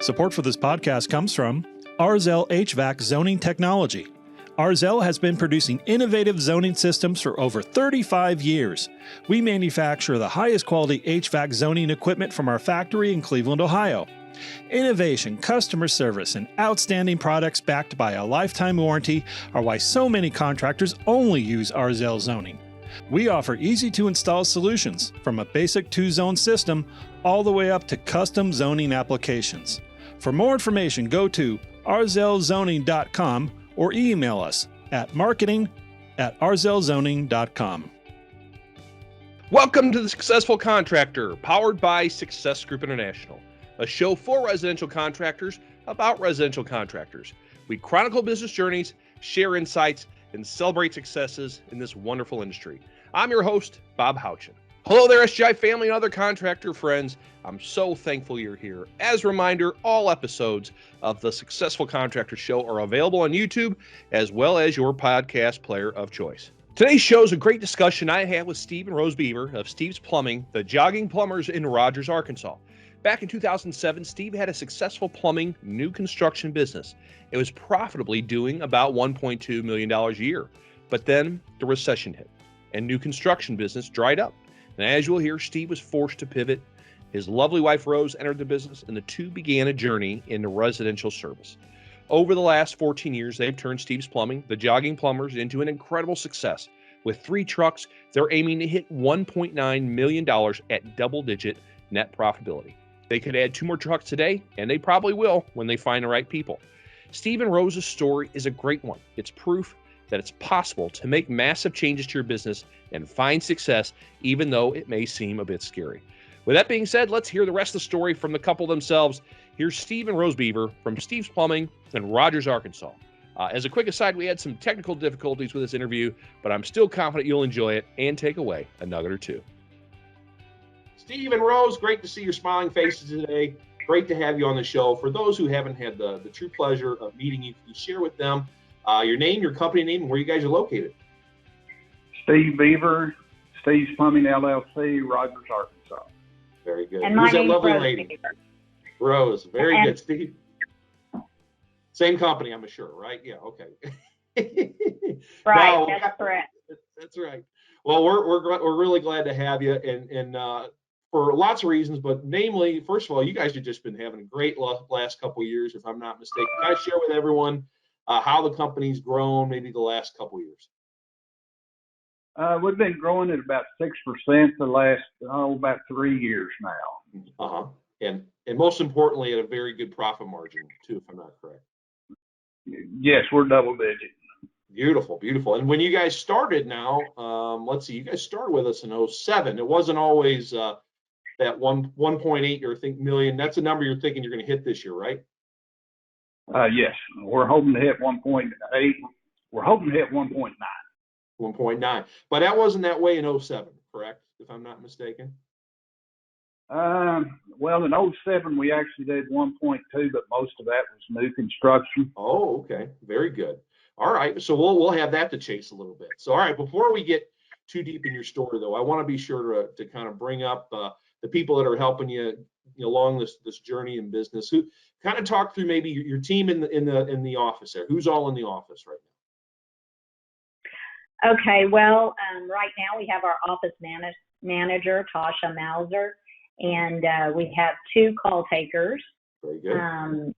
Support for this podcast comes from RZL HVAC Zoning Technology. RZL has been producing innovative zoning systems for over 35 years. We manufacture the highest quality HVAC zoning equipment from our factory in Cleveland, Ohio. Innovation, customer service, and outstanding products backed by a lifetime warranty are why so many contractors only use RZL zoning. We offer easy-to-install solutions from a basic two-zone system all the way up to custom zoning applications. For more information, go to rzlzoning.com or email us at marketing@rzlzoning.com. Welcome to The Successful Contractor, powered by Success Group International, a show for residential contractors about residential contractors. We chronicle business journeys, share insights, and celebrate successes in this wonderful industry. I'm your host, Bob Houchin. Hello there, SGI family and other contractor friends. I'm so thankful you're here. As a reminder, all episodes of the Successful Contractor Show are available on YouTube as well as your podcast player of choice. Today's show is a great discussion I had with Steve and Rose Beaver of Steve's Plumbing, the Jogging Plumbers in Rogers, Arkansas. Back in 2007, Steve had a successful plumbing new construction business. It was profitably doing about $1.2 million a year. But then the recession hit and new construction business dried up. And as you'll hear, Steve was forced to pivot. His lovely wife, Rose, entered the business, and the two began a journey into residential service. Over the last 14 years, they've turned Steve's Plumbing, the Jogging Plumbers, into an incredible success. With 3 trucks, they're aiming to hit $1.9 million at double-digit net profitability. They could add 2 more trucks today, and they probably will when they find the right people. Steve and Rose's story is a great one. It's proof that it's possible to make massive changes to your business and find success, even though it may seem a bit scary. With that being said, let's hear the rest of the story from the couple themselves. Here's Steve and Rose Beaver from Steve's Plumbing in Rogers, Arkansas. As a quick aside, we had some technical difficulties with this interview, but I'm still confident you'll enjoy it and take away a nugget or two. Steve and Rose, great to see your smiling faces today. Great to have you on the show. For those who haven't had the true pleasure of meeting you, can you share with them your name, your company name, and where you guys are located? Steve Beaver, Steve's Plumbing LLC, Rogers, Arkansas. Very good. And my Who's that name's lovely Rose lady? Beaver. Rose. Very And- good, Steve. Same company, I'm sure, right? Yeah. Okay. Right, No, that's correct. That's right. Well, we're really glad to have you, and for lots of reasons, but namely, first of all, you guys have just been having a great last couple of years, if I'm not mistaken. Can I share with everyone how the company's grown, maybe the last couple of years? We've been growing at about 6% the last, about 3 years now. Uh-huh. And most importantly, at a very good profit margin, too, if I'm not correct. Yes, we're double digit. Beautiful, beautiful. And when you guys started now, let's see, you guys started with us in 07. It wasn't always that 1.8 you're thinking million. That's a number you're thinking you're going to hit this year, right? Yes, we're hoping to hit 1.8. We're hoping to hit 1.9. 1.9. But that wasn't that way in 07, correct? If I'm not mistaken. Well, in 07, we actually did 1.2, but most of that was new construction. Oh, okay. Very good. All right. So we'll have that to chase a little bit. So, all right, before we get too deep in your story, though, I want to be sure to kind of bring up the people that are helping you along this journey in business. Who kind of talk through maybe your team in the office there. Who's all in the office right now? Okay, well, right now we have our office manager, Tasha Mauser, and we have 2 call takers, Very good.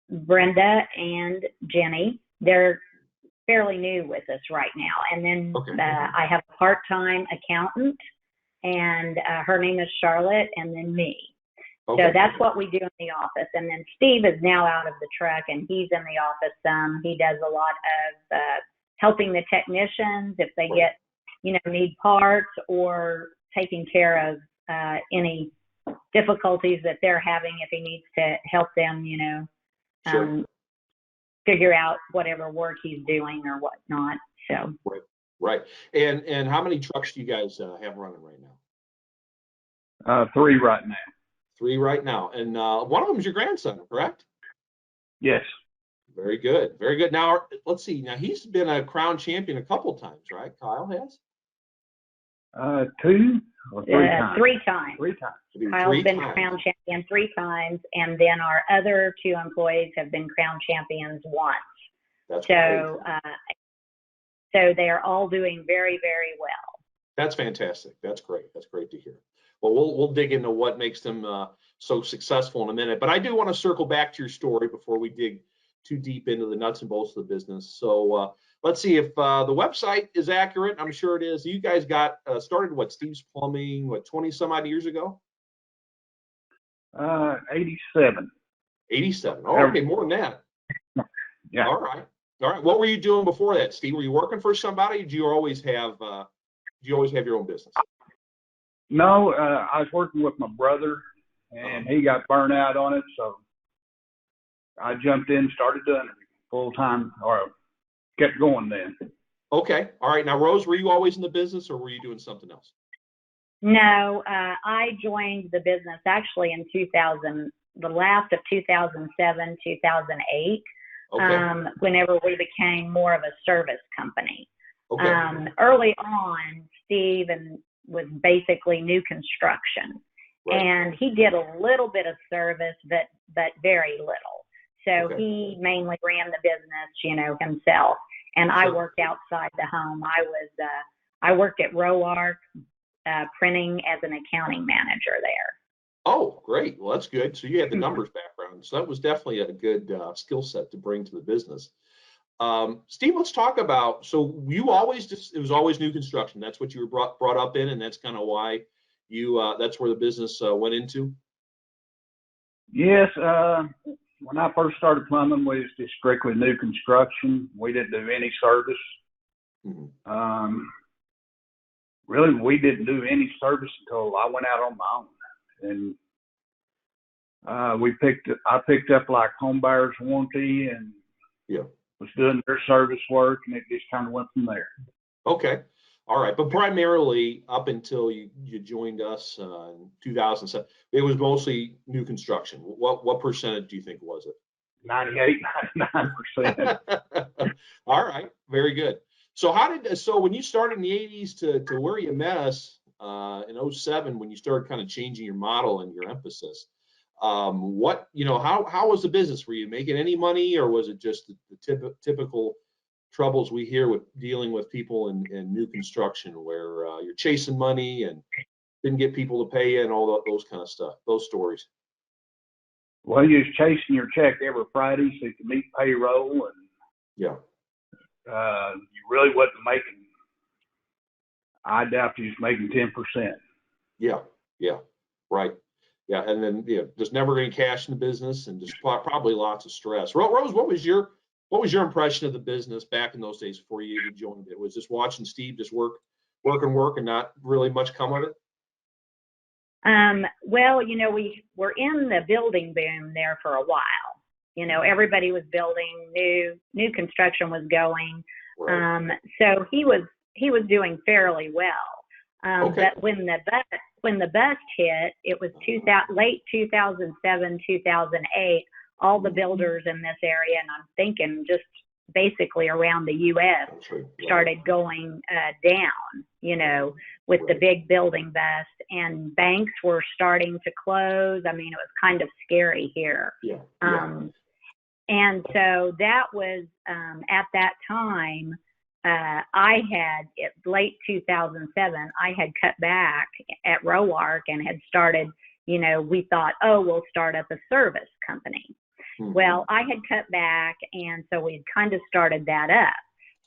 Brenda and Jenny. They're fairly new with us right now. And then Okay. I have a part-time accountant, and her name is Charlotte, and then me. Okay. So that's what we do in the office. And then Steve is now out of the truck, and he's in the office some. He does a lot of helping the technicians if they get, need parts, or taking care of any difficulties that they're having if he needs to help them, Sure. figure out whatever work he's doing or whatnot. So Right. And how many trucks do you guys have running right now? 3 right now. 3 right now. And one of them is your grandson, correct? Yes. Very good. Very good. Now, let's see. Now, he's been a crown champion a couple times, right? Kyle has? Two or three times? Three times. Three times. Kyle's been crown champion 3 times, and then our other 2 employees have been crown champions once. That's so, great. So they are all doing very, very well. That's fantastic. That's great. That's great to hear. Well, we'll dig into what makes them so successful in a minute, but I do want to circle back to your story before we dig too deep into the nuts and bolts of the business. So let's see if the website is accurate. I'm sure it is. You guys got started, Steve's Plumbing, 20 some odd years ago? 87. 87. Oh, okay, more than that. Yeah. All right. What were you doing before that, Steve? Were you working for somebody? Did you always have your own business? No, I was working with my brother, and he got burnt out on it, so I jumped in, started doing it full time, or kept going then. Okay. All right. Now, Rose, were you always in the business, or were you doing something else? No, I joined the business actually in 2000, the last of 2007, 2008. Okay. Whenever we became more of a service company. Okay. Early on, Steve was basically new construction, Right. and he did a little bit of service, but very little. So Okay. he mainly ran the business, himself. And I Sure. worked outside the home. I worked at RoArc, printing as an accounting manager there. Oh, great. Well, that's good. So you had the numbers background. So that was definitely a good skill set to bring to the business. Steve, let's talk about, so it was always new construction. That's what you were brought up in, and that's kind of why that's where the business went into? Yes. When I first started plumbing, we was just strictly new construction. We didn't do any service. Mm-hmm. Really, we didn't do any service until I went out on my own. And I picked up like home buyer's warranty and was doing their service work, and it just kind of went from there. Okay. All right. But primarily up until you joined us in 2007, it was mostly new construction. What percentage do you think was it? 98, 99%. All right. Very good. So when you started in the 80s to where you met us in 07, when you started kind of changing your model and your emphasis, how was the business? Were you making any money, or was it just the typical troubles we hear with dealing with people in new construction, where you're chasing money and didn't get people to pay you and all those kind of stuff, those stories? Well, you was chasing your check every Friday so you could meet payroll, and you really wasn't making. I doubt you was making 10%. Yeah, right. Yeah, and then just never any cash in the business, and just probably lots of stress. Rose, what was your impression of the business back in those days before you joined it? Was just watching Steve just work and not really much come of it? Well, we were in the building boom there for a while. Everybody was building, new construction was going. Right. So he was doing fairly well. Okay. But when the bust hit, it was late 2007, 2008. All the builders in this area, and I'm thinking just basically around the U.S., started going down, with the big building bust, and banks were starting to close. I mean, it was kind of scary here. And so that was, at that time, late 2007, I had cut back at RoArc and had started, we thought, we'll start up a service company. Mm-hmm. Well, I had cut back, and so we kind of started that up.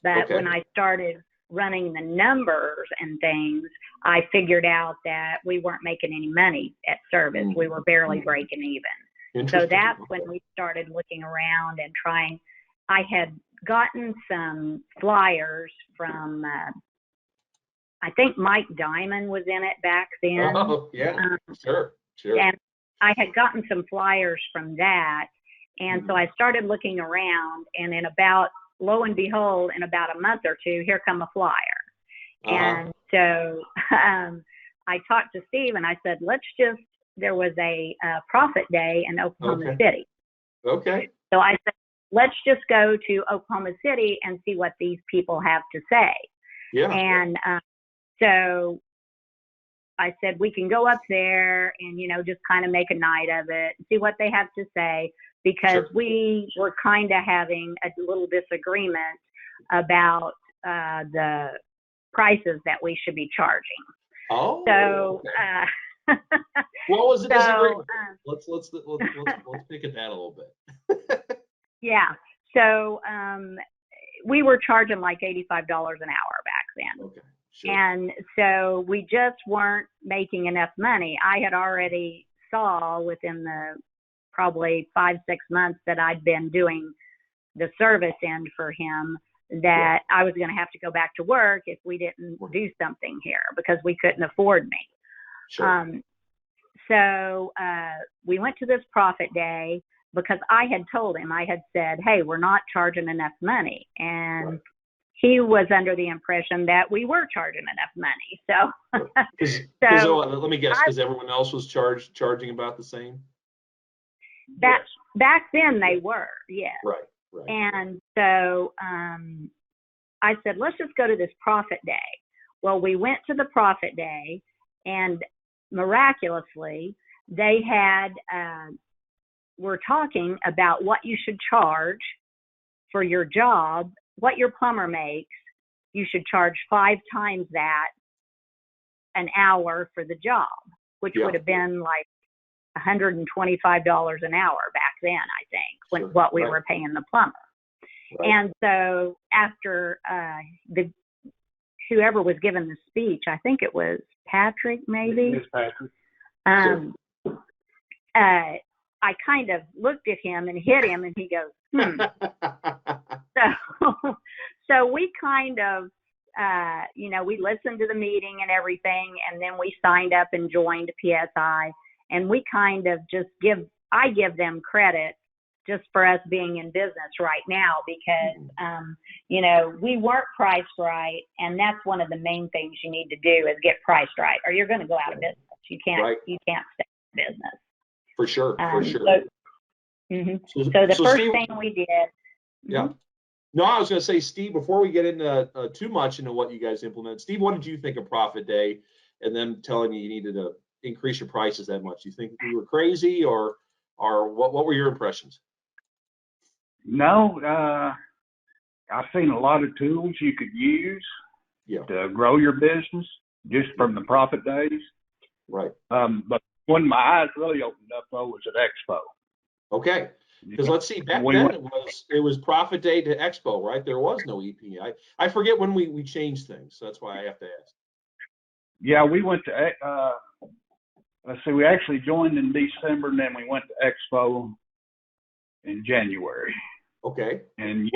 But when I started running the numbers and things, I figured out that we weren't making any money at service. We were barely breaking even. So that's when we started looking around and trying. I had gotten some flyers from, I think Mike Diamond was in it back then. Oh, yeah, sure. And I had gotten some flyers from that. And so I started looking around, and lo and behold, in about a month or two, here come a flyer. And so I talked to Steve, and I said, there was a profit day in Oklahoma City. Okay. So I said, let's just go to Oklahoma City and see what these people have to say. Yeah. And so I said, we can go up there and, just kind of make a night of it, see what they have to say, because we were kind of having a little disagreement about the prices that we should be charging. Oh, so, okay. What was the disagreement? Let's pick at that a little bit. Yeah. So, we were charging like $85 an hour back then. Okay. Sure. And so we just weren't making enough money. I had already saw within the probably 5-6 months that I'd been doing the service end for him that I was going to have to go back to work if we didn't do something here because we couldn't afford me. Sure. So we went to this profit day because I had told him, I had said, hey, we're not charging enough money. And he was under the impression that we were charging enough money. So, let me guess, because everyone else was charging about the same? Back then they were, yes. Right. And so I said, let's just go to this profit day. Well, we went to the profit day, and miraculously, they had, were talking about what you should charge for your job, what your plumber makes. You should charge 5 times that an hour for the job, which would have been like $125 an hour back then, I think, what we were paying the plumber. Right. And so after whoever was giving the speech, I think it was Patrick, maybe. It's Patrick. I kind of looked at him and hit him, and he goes, So we kind of, we listened to the meeting and everything, and then we signed up and joined PSI, and we kind of just I give them credit just for us being in business right now because, we weren't priced right, and that's one of the main things you need to do is get priced right, or you're going to go out of business. You can't stay in business. For sure. So the first thing we did. Yeah. No, I was going to say, Steve, before we get into too much into what you guys implement, Steve, what did you think of Profit Day and them telling you needed to increase your prices that much? Do you think we were crazy, or what were your impressions? No, I've seen a lot of tools you could use to grow your business just from the profit days. Right. But when my eyes really opened up, though, was at Expo. Okay. Because let's see, back then it was Profit Day to Expo, right? There was no EP. I forget when we changed things, so that's why I have to ask. Yeah, we went to let's see, we actually joined in December, and then we went to Expo in January. Okay. And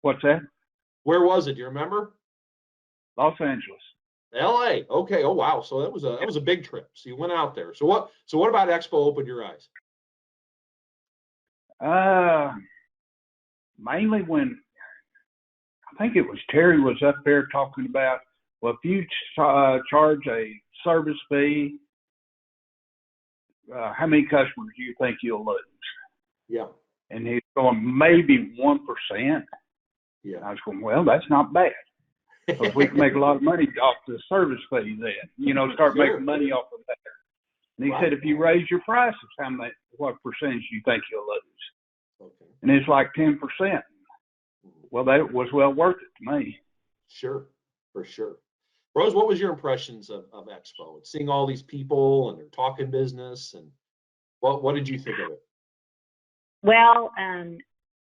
what's that? Where was it? Do you remember? Los Angeles. LA. Okay. Oh wow. So that was a big trip. So you went out there. So what about Expo opened your eyes? Mainly when I think it was Terry was up there talking about, well, if you charge a service fee, how many customers do you think you'll lose? Yeah. And he's going, maybe 1%. Yeah. I was going, well, that's not bad. Because we can make a lot of money off the service fee then, start making money off of that. And he said, if you raise your prices, what percentage do you think you'll lose? Okay. And it's like 10%. Well, that was well worth it to me. Sure, for sure. Rose, what was your impressions of Expo? And seeing all these people and they're talking business, and what did you think of it? Well,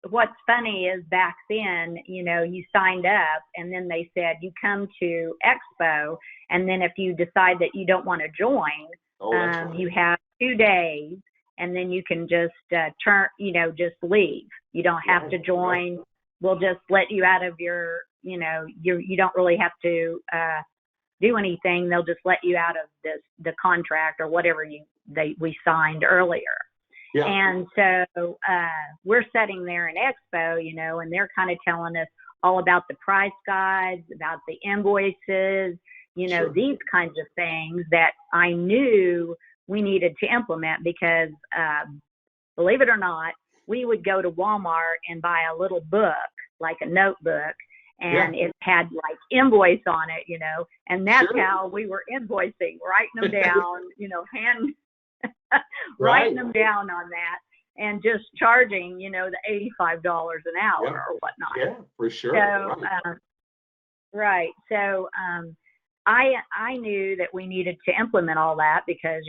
what's funny is back then, you signed up and then they said you come to Expo, and then if you decide that you don't want to join, you have 2 days, and then you can just just leave. You don't have to join. Right. We'll just let you out of your, you don't really have to do anything. They'll just let you out of the contract or whatever we signed earlier. Yeah. And so we're sitting there in Expo, and they're kind of telling us all about the price guides, about the invoices, these kinds of things that I knew we needed to implement because, believe it or not, we would go to Walmart and buy a little book, like a notebook, and it had like invoice on it, and that's Sure. how we were invoicing, writing them down, hand Right. writing them down on that, and just charging, the $85 an hour or whatnot. Yeah, for sure. So, right. So, I knew that we needed to implement all that because,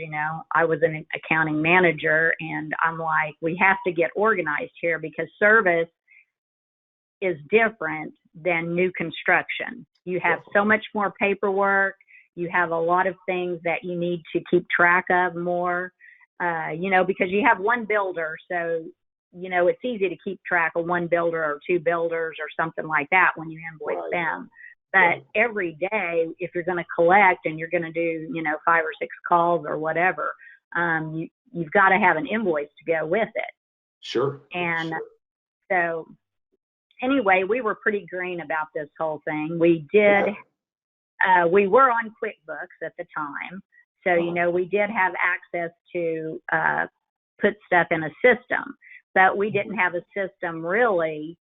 I was an accounting manager, and I'm like, we have to get organized here because service is different than new construction. You have so much more paperwork. You have a lot of things that you need to keep track of more, because you have one builder. So, it's easy to keep track of one builder or two builders or something like that when you invoice them. But every day, if you're going to collect and you're going to do, 5 or 6 calls or whatever, you've got to have an invoice to go with it. Sure. And so anyway, we were pretty green about this whole thing. We did, we were on QuickBooks at the time. So, we did have access to put stuff in a system, but we didn't have a system really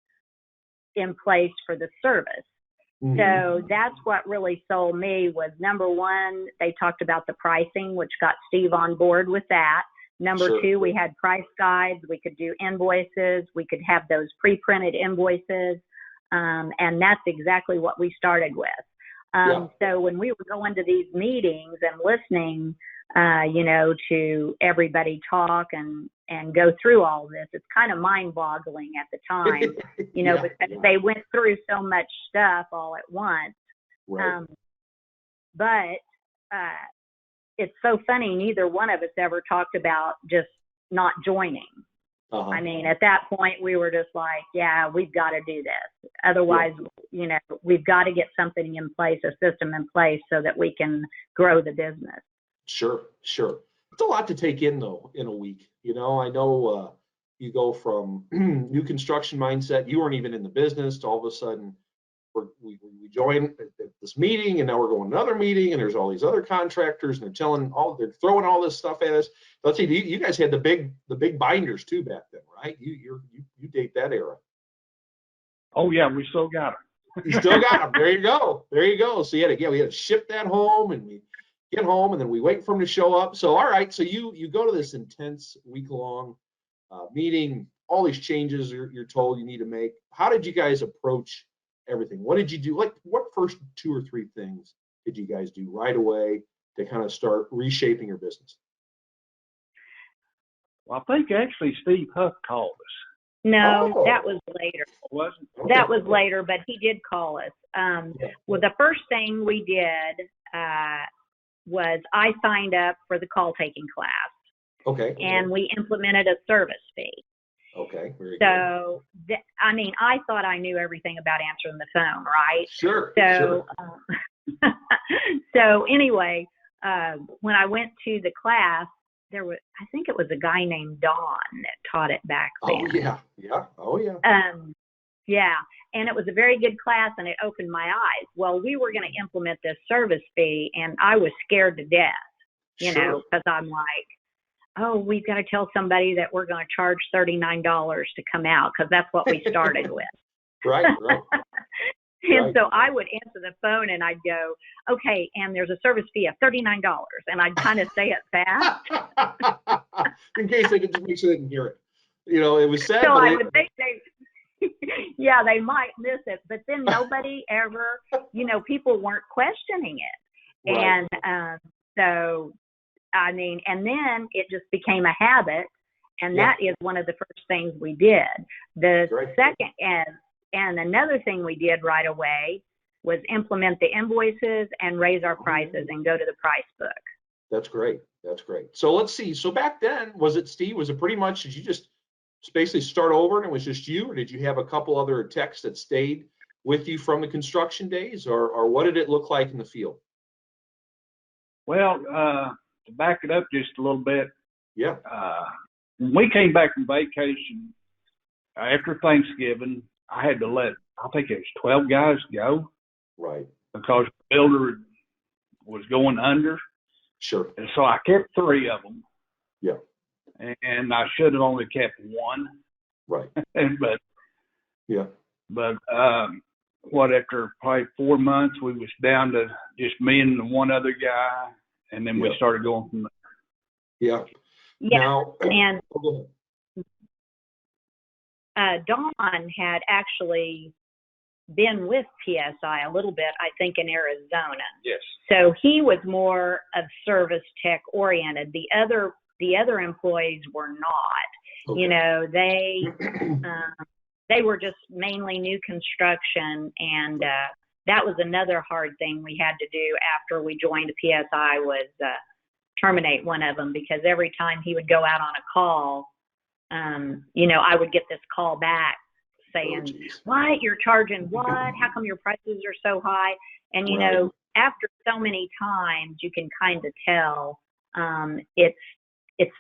in place for the service. So that's what really sold me was, number one, they talked about the pricing, which got Steve on board with that. Number two, we had price guides. We could do invoices. We could have those pre-printed invoices. And that's exactly what we started with. So when we were going to these meetings and listening, to everybody talk and go through all this, it's kind of mind-boggling at the time, because they went through so much stuff all at once. Right. But it's so funny, neither one of us ever talked about just not joining. I mean, at that point, we were just like, yeah, we've got to do this. Otherwise, we've got to get something in place, a system in place so that we can grow the business. Sure. It's a lot to take in, though, in a week. I know you go from new construction mindset. You weren't even in the business to all of a sudden we join this meeting, and now we're going to another meeting, and there's all these other contractors, and they're throwing all this stuff at us. Let's see, you guys had the big binders too back then, right? You date that era. Oh yeah, we still got them. You still got them. There you go. So we had to ship that home, and we get home, and then we wait for them to show up. So all right, so you go to this intense week-long meeting, all these changes you're told you need to make. How did you guys approach everything? What did you do? Like, what first 2 or 3 things did you guys do right away to kind of start reshaping your business? Well, I think actually Steve Huff called us. No, that was later. Wasn't? Okay. That was later, but he did call us. Well, the first thing we did was I signed up for the call taking class. Okay. And we implemented a service fee. Okay. Very so, I thought I knew everything about answering the phone, right? Sure. So, so anyway, when I went to the class, I think it was a guy named Don that taught it back then. Oh, yeah. Yeah. And it was a very good class, and it opened my eyes. Well, we were going to implement this service fee, and I was scared to death, because I'm like, oh, we've got to tell somebody that we're going to charge $39 to come out, because that's what we started with. Right. And so I would answer the phone and I'd go, okay, and there's a service fee of $39. And I'd kind of say it fast. In case they could just make sure they can hear it. It was sad. So I would think they might miss it. But then nobody ever, people weren't questioning it. Right. And so, and then it just became a habit. And that is one of the first things we did. The second, and another thing we did right away was implement the invoices and raise our prices and go to the price book. That's great. So let's see. So back then, was it pretty much, did you just basically start over and it was just you, or did you have a couple other techs that stayed with you from the construction days, or what did it look like in the field? Well, to back it up just a little bit. Yeah. When we came back from vacation after Thanksgiving, I had to let, I think it was 12 guys go. Right. Because the builder was going under. Sure. And so I kept 3 of them. Yeah. And I should have only kept 1. Right. But after probably 4 months, we was down to just me and one other guy, and then we started going from there. Yeah. Yeah, Now, and go Don had actually been with PSI a little bit, I think, in Arizona. Yes. So he was more of service tech oriented. The other employees were not. Okay. You know, they were just mainly new construction, and that was another hard thing we had to do after we joined PSI was terminate one of them, because every time he would go out on a call, you know, I would get this call back saying, what, you're charging what? How come your prices are so high? And, you know, after so many times, you can kind of tell it's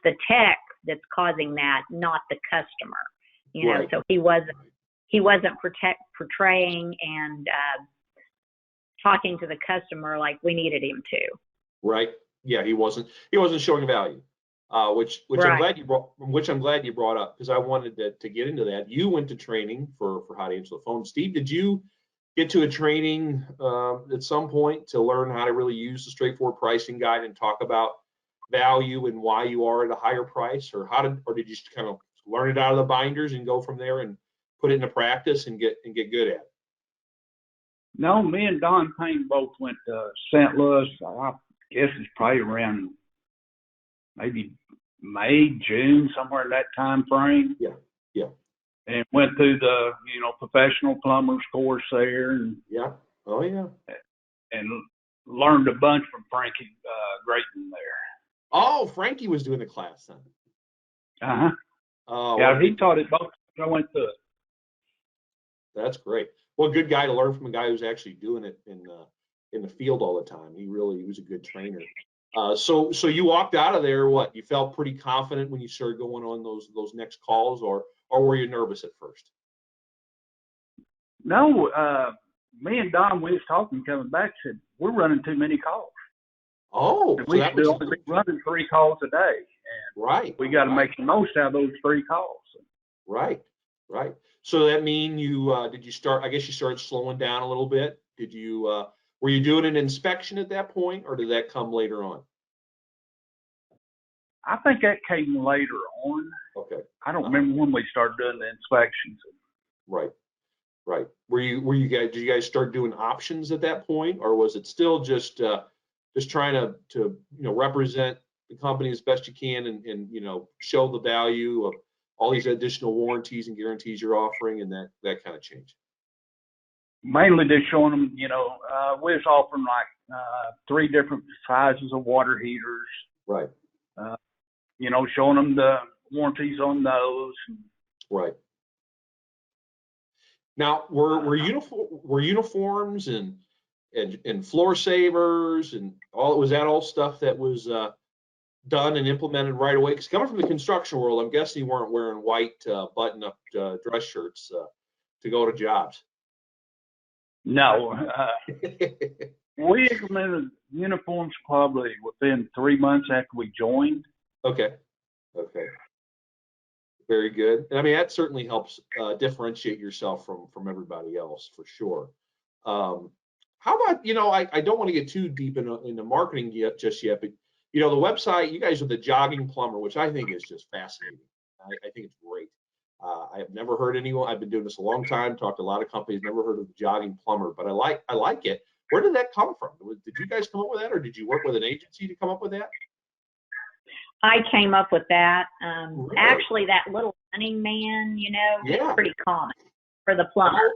the tech that's causing that, not the customer. You know, so he wasn't portraying and talking to the customer like we needed him to. Right. Yeah, he wasn't showing value. Which I'm glad you brought up, because I wanted to get into that. You went to training for how to answer the phone. Steve, did you get to a training at some point to learn how to really use the straightforward pricing guide and talk about value and why you are at a higher price, or did you just kind of learn it out of the binders and go from there and put it into practice and get good at it? No, me and Don Payne both went to St. Louis. I guess it's probably around maybe May, June, somewhere in that time frame. Yeah. And went through the, professional plumbers course there. And, and learned a bunch from Frankie Grayton there. Oh, Frankie was doing the class then. Uh-huh. Oh, yeah, he taught it both. I went through it. That's great. Well, good guy to learn from a guy who's actually doing it in the field all the time. He was a good trainer. So you walked out of there, what? You felt pretty confident when you started going on those next calls, or were you nervous at first? No, me and Don, we was talking coming back, said, we're running too many calls. Oh, we should only be running 3 calls a day. And we got to make the most out of those 3 calls. Right. So that mean you did you start? I guess you started slowing down a little bit. Did you? Were you doing an inspection at that point, or did that come later on? I think that came later on. Okay. I don't remember when we started doing the inspections. Right. Did you guys start doing options at that point, or was it still just trying to represent the company as best you can and show the value of all these additional warranties and guarantees you're offering, and that kind of change? Mainly just showing them, we was offering like 3 different sizes of water heaters. Right. Showing them the warranties on those. Right. Now, were uniforms and floor savers and was that all stuff that was done and implemented right away? Because coming from the construction world, I'm guessing you weren't wearing white button-up dress shirts to go to jobs. No. We implemented uniforms probably within 3 months after we joined. Okay. Very good. I mean, that certainly helps differentiate yourself from everybody else, for sure. How about, I don't want to get too deep into marketing just yet, but the website, you guys are the Jogging Plumber, which I think is just fascinating. I think it's great. I have never heard anyone. I've been doing this a long time, talked to a lot of companies, never heard of the Jogging Plumber, but I like it. Where did that come from? Did you guys come up with that, or did you work with an agency to come up with that? I came up with that. Really? Actually, that little running man, is pretty common for the plumber.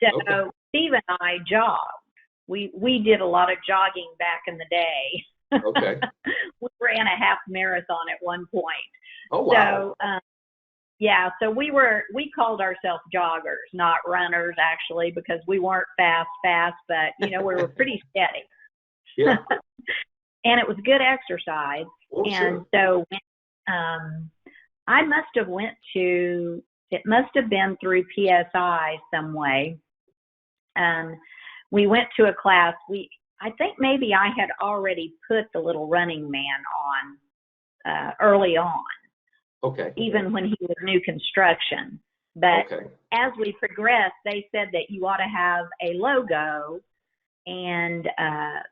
So Steve and I jogged. We did a lot of jogging back in the day. Okay. We ran a half marathon at one point. Oh, wow. So we called ourselves joggers, not runners, actually, because we weren't fast, but, we were pretty steady. Yeah. And it was good exercise. Oh, and sure. So I it must have been through PSI some way. We went to a class. I think maybe I had already put the little running man on early on. Okay. Even when he was new construction. But Okay. as we progressed, they said that you ought to have a logo and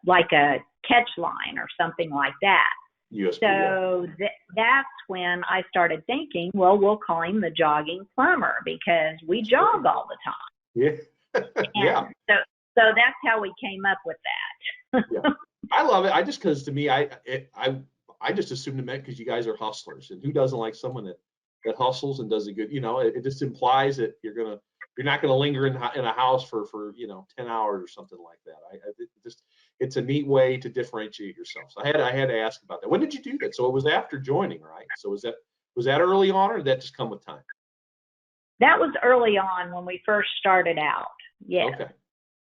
like a catch line or something like that. USB. So that's when I started thinking, well, we'll call him the Jogging Plumber because we jog all the time. Yeah. Yeah. So that's how we came up with that. Yeah. I love it. Because to me, I just assumed it meant because you guys are hustlers, and who doesn't like someone that hustles and does a good, it just implies that you're not gonna linger in a house for 10 hours or something like that. It's a neat way to differentiate yourself. So I had to ask about that. When did you do that? So it was after joining, right? So was that early on, or did that just come with time? That was early on when we first started out. Yes. Okay.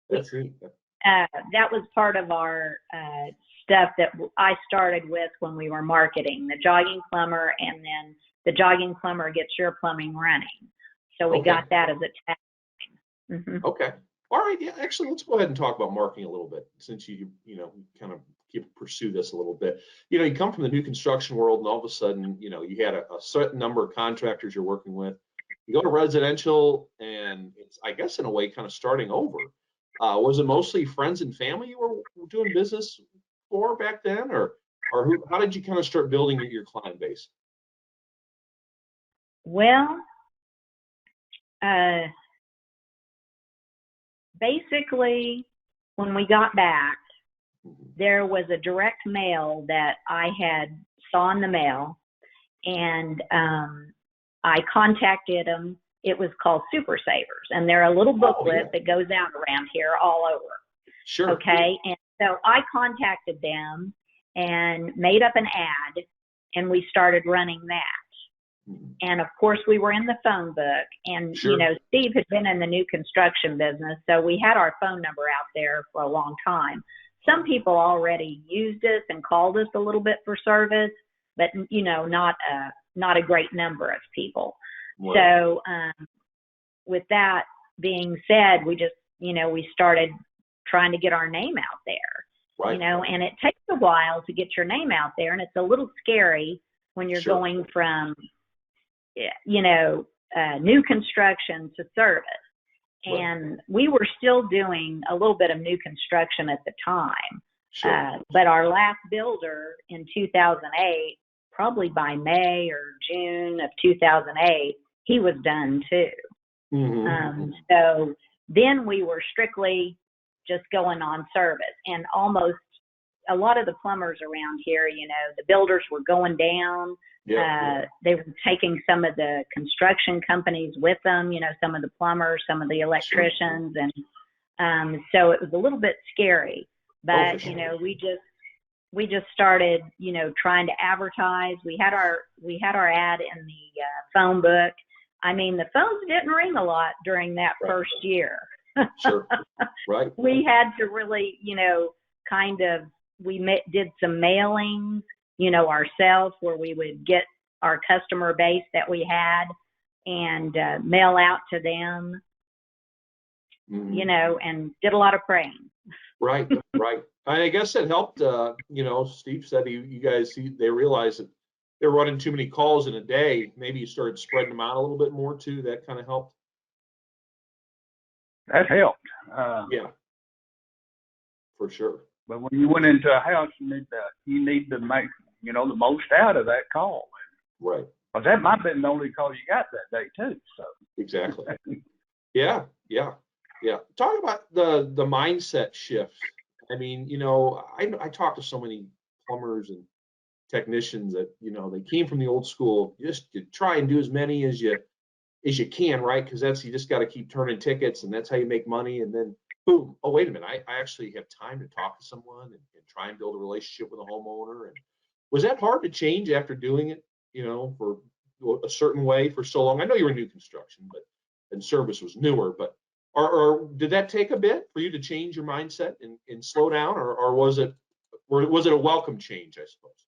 That's neat. That was part of our stuff that I started with when we were marketing, the Jogging Plumber, and then the Jogging Plumber gets your plumbing running. So we got that as a tagline. Mm-hmm. Okay. All right. Yeah. Actually, let's go ahead and talk about marketing a little bit, since you kind of pursue this a little bit. You come from the new construction world, and all of a sudden, you had a certain number of contractors you're working with. You go to residential, and it's, I guess, in a way, kind of starting over. Was it mostly friends and family you were doing business for back then, or how did you kind of start building your client base? Well, basically, when we got back, there was a direct mail that I had saw in the mail, and I contacted them. It was called Super Savers, and they're a little booklet that goes out around here all over. Sure. Okay, and so I contacted them and made up an ad, and we started running that. And of course, we were in the phone book, and Steve had been in the new construction business, so we had our phone number out there for a long time. Some people already used us and called us a little bit for service, but not a great number of people. Right. So with that being said, we just we started trying to get our name out there. Right. And it takes a while to get your name out there, and it's a little scary when you're going from new construction to service. Right. And we were still doing a little bit of new construction at the time. Sure. But our last builder in 2008, probably by May or June of 2008, he was done too. Mm-hmm. So then we were strictly just going on service, and almost a lot of the plumbers around here, the builders were going down. They were taking some of the construction companies with them, some of the plumbers, some of the electricians. Sure. And so it was a little bit scary, but, we just started, trying to advertise. We had our ad in the phone book. I mean, the phones didn't ring a lot during that first year. Sure. Right. We had to really, did some mailings, ourselves, where we would get our customer base that we had and mail out to them, and did a lot of praying. Right, right. I guess it helped. Steve said you guys, they realized that they're running too many calls in a day. Maybe you started spreading them out a little bit more too. That kind of helped. That helped. Yeah, for sure. But when you went into a house, you need to make the most out of that call. Right. Because that might have been the only call you got that day too. So exactly. Yeah. Talk about the mindset shift. I mean, I talk to so many plumbers and technicians that they came from the old school. Just to try and do as many as you can, right? Because you just got to keep turning tickets, and that's how you make money. And then boom, oh wait a minute, I actually have time to talk to someone and try and build a relationship with a homeowner. And was that hard to change after doing it, for a certain way for so long? I know you were in new construction, and service was newer, but or did that take a bit for you to change your mindset and slow down, or was it a welcome change, I suppose?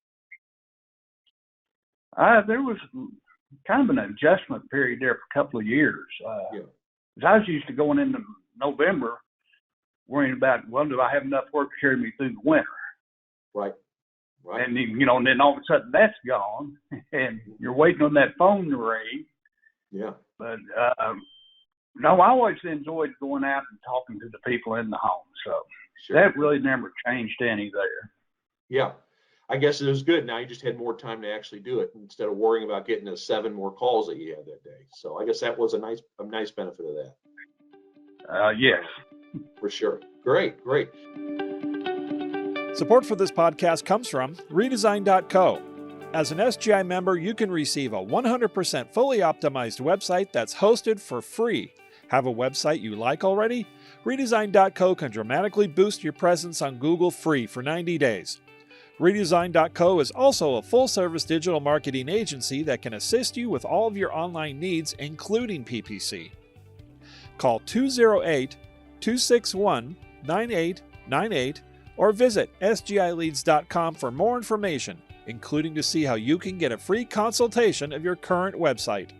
There was kind of an adjustment period there for a couple of years. I was used to going into November worrying about, do I have enough work to carry me through the winter? Right. And then all of a sudden that's gone, and you're waiting on that phone to ring. Yeah. But no, I always enjoyed going out and talking to the people in the home. So that really never changed any there. Yeah. I guess it was good. Now you just had more time to actually do it instead of worrying about getting the 7 more calls that you had that day. So I guess that was a nice benefit of that. Yes. For sure. Great. Support for this podcast comes from Redesign.co. As an SGI member, you can receive a 100% fully optimized website that's hosted for free. Have a website you like already? Redesign.co can dramatically boost your presence on Google free for 90 days. Redesign.co is also a full-service digital marketing agency that can assist you with all of your online needs, including PPC. Call 208-261-9898 or visit sgileads.com for more information, including to see how you can get a free consultation of your current website.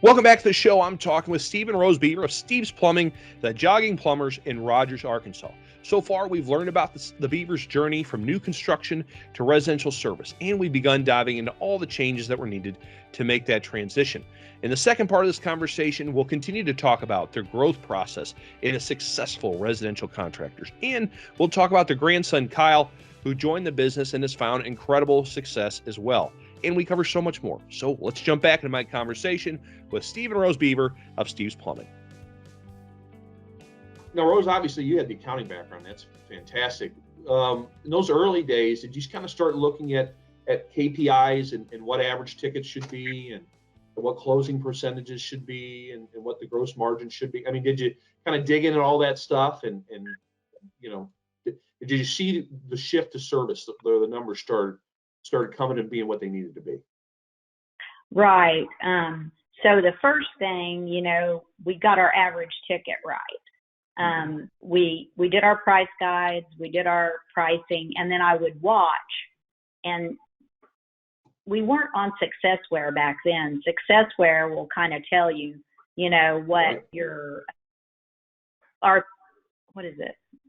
Welcome back to the show. I'm talking with Steve and Rose Beaver of Steve's Plumbing, the Jogging Plumbers in Rogers, Arkansas. So far, we've learned about the Beaver's journey from new construction to residential service, and we've begun diving into all the changes that were needed to make that transition. In the second part of this conversation, we'll continue to talk about their growth process in a successful residential contractors, and we'll talk about their grandson, Kyle, who joined the business and has found incredible success as well. And we cover so much more. So let's jump back into my conversation with Steve and Rose Beaver of Steve's Plumbing. Now, Rose, obviously you had the accounting background. That's fantastic. In those early days, did you just kind of start looking at KPIs and what average tickets should be and what closing percentages should be and what the gross margin should be? I mean, did you kind of dig into all that stuff and you know, did you see the shift to service where the numbers started coming and being what they needed to be? Right. So the first thing, we got our average ticket right. We did our price guides, we did our pricing, and then I would watch, and we weren't on Successware back then. Successware will kind of tell you, what your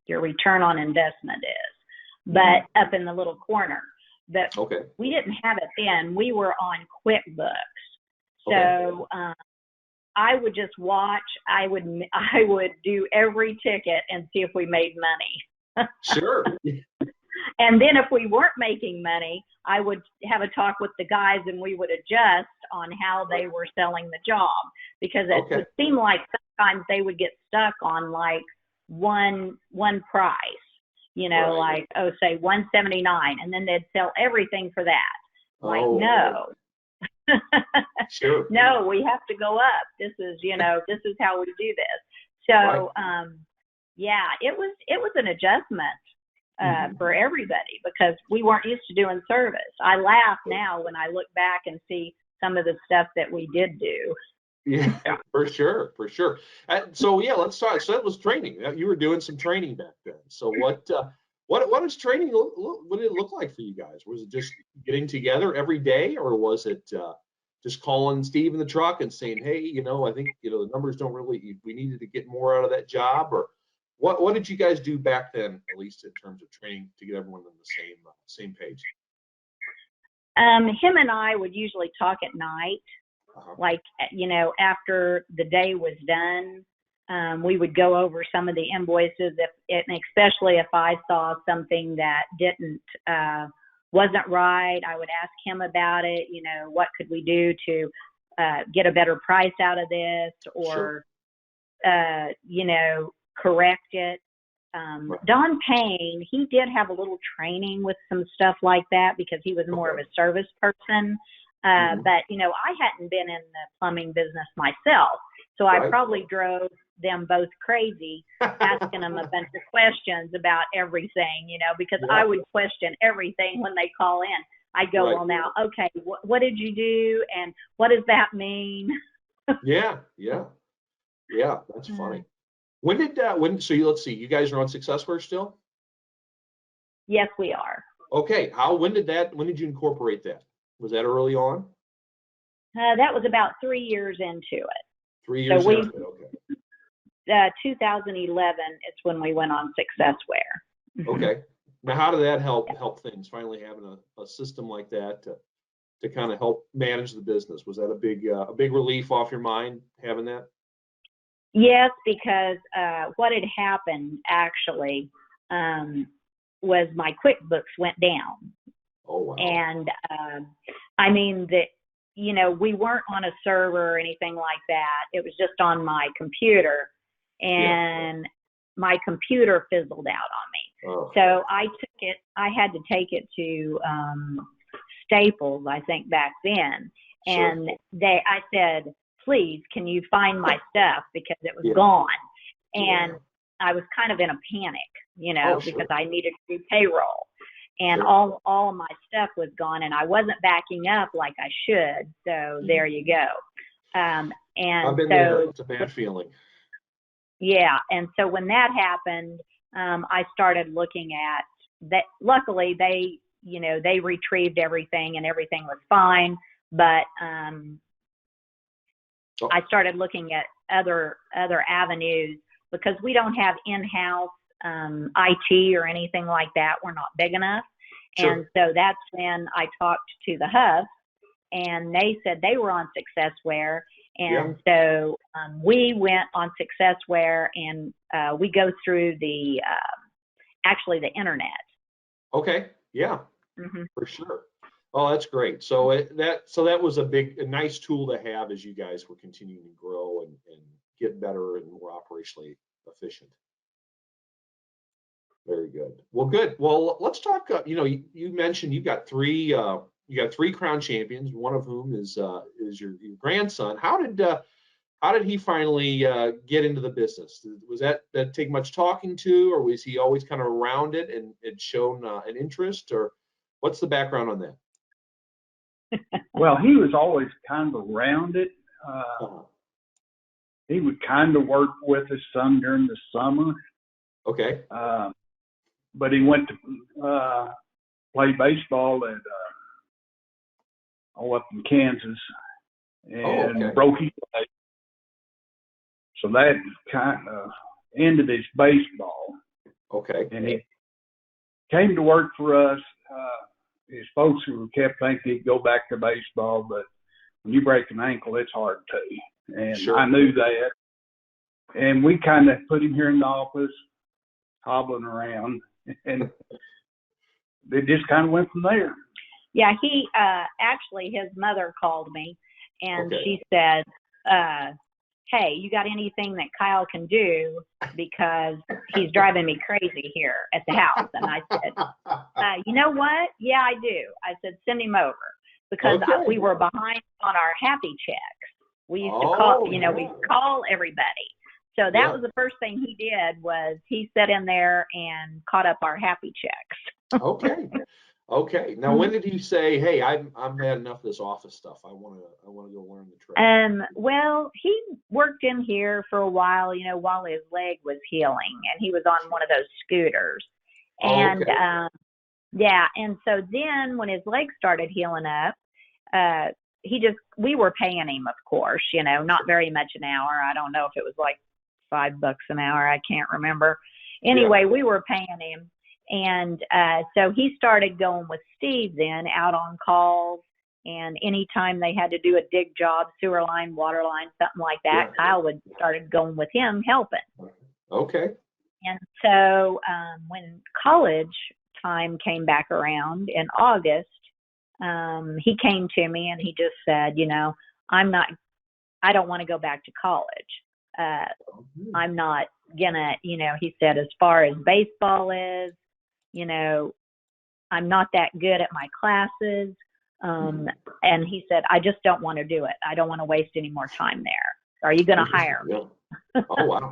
return on investment is, but up in the little corner. But we didn't have it then. We were on QuickBooks. So I would just watch. I would do every ticket and see if we made money. Sure. And then if we weren't making money, I would have a talk with the guys and we would adjust on how they were selling the job, because it would seem like sometimes they would get stuck on like one price, like, say $179, and then they'd sell everything for that. No. Sure. No, we have to go up. This is how we do this. So, it was an adjustment for everybody because we weren't used to doing service. I laugh now when I look back and see some of the stuff that we did do. Yeah, for sure. So let's start. So that was training. You were doing some training back then. So what does training what did it look like for you guys? Was it just getting together every day, or was it just calling Steve in the truck and saying, hey, I think the numbers don't really, we needed to get more out of that job? Or what did you guys do back then, at least in terms of training, to get everyone on the same page? Him and I would usually talk at night. Like, after the day was done, we would go over some of the invoices, especially if I saw something that wasn't right. I would ask him about it. What could we do to get a better price out of this, or correct it. Don Payne, he did have a little training with some stuff like that because he was more of a service person. But, I hadn't been in the plumbing business myself. So I probably drove them both crazy, asking them a bunch of questions about everything, because I would question everything when they call in. I go, well, now, okay, what did you do? And what does that mean? Yeah. That's funny. Let's see, you guys are on Successware still? Yes, we are. Okay. When did you incorporate that? Was that early on? That was about 3 years into it. 3 years into it, okay. 2011 is when we went on Successware. Okay. Now, how did that help things? Finally having a system like that to to kind of help manage the business? Was that a big relief off your mind having that? Yes, because what had happened actually was my QuickBooks went down. Oh, wow. And I mean that, we weren't on a server or anything like that. It was just on my computer, and my computer fizzled out on me. Oh. So I had to take it to Staples, I think back then. Sure. And I said, please, can you find my stuff, because it was gone. And I was kind of in a panic, because I needed to do payroll. And all of my stuff was gone, and I wasn't backing up like I should. So there you go. And I've been there. It's a bad feeling. Yeah. And so when that happened, I started looking at that. Luckily, they retrieved everything and everything was fine. But I started looking at other avenues, because we don't have in-house IT or anything like that. We're not big enough. Sure. And so that's when I talked to the hub, and they said they were on Successware. And so we went on Successware, and we go through the internet. Okay. Yeah, mm-hmm. For sure. Oh, that's great. So that was a nice tool to have as you guys were continuing to grow and get better and more operationally efficient. Very good. Well, good. Well, let's talk. You mentioned you got three crown champions, one of whom is your grandson. How did he finally get into the business? Was that take much talking to, or was he always kind of around it and had shown an interest, or what's the background on that? Well, he was always kind of around it. He would kind of work with us some during the summer. Okay. But he went to play baseball at up in Kansas, and broke his leg. So that kind of ended his baseball. Okay. And he came to work for us. His folks kept thinking he'd go back to baseball, but when you break an ankle, it's hard to. And sure. I knew that. And we kind of put him here in the office, hobbling around, and they just kind of went from there. Yeah, he actually, his mother called me, and she said, hey, you got anything that Kyle can do, because he's driving me crazy here at the house? And I said, you know what? Yeah, I do. I said, send him over, because we were behind on our happy checks. We used to call, we call everybody. So that was the first thing he did, was he sat in there and caught up our happy checks. Okay. Now, when did he say, "Hey, I'm had enough of this office stuff. I want to go learn the trade"? Well, he worked in here for a while, while his leg was healing, and he was on one of those scooters. And and so then when his leg started healing up, we were paying him, of course, not very much an hour. I don't know if it was like $5 an hour. I can't remember. Anyway, we were paying him. And so he started going with Steve then out on calls, and anytime they had to do a dig job, sewer line, water line, something like that, Kyle started going with him helping. Okay. And so when college time came back around in August, he came to me and he just said, I don't want to go back to college. I'm not gonna, he said, as far as baseball is, I'm not that good at my classes. And he said, I just don't want to do it. I don't want to waste any more time there. Are you going to hire me? Oh, wow.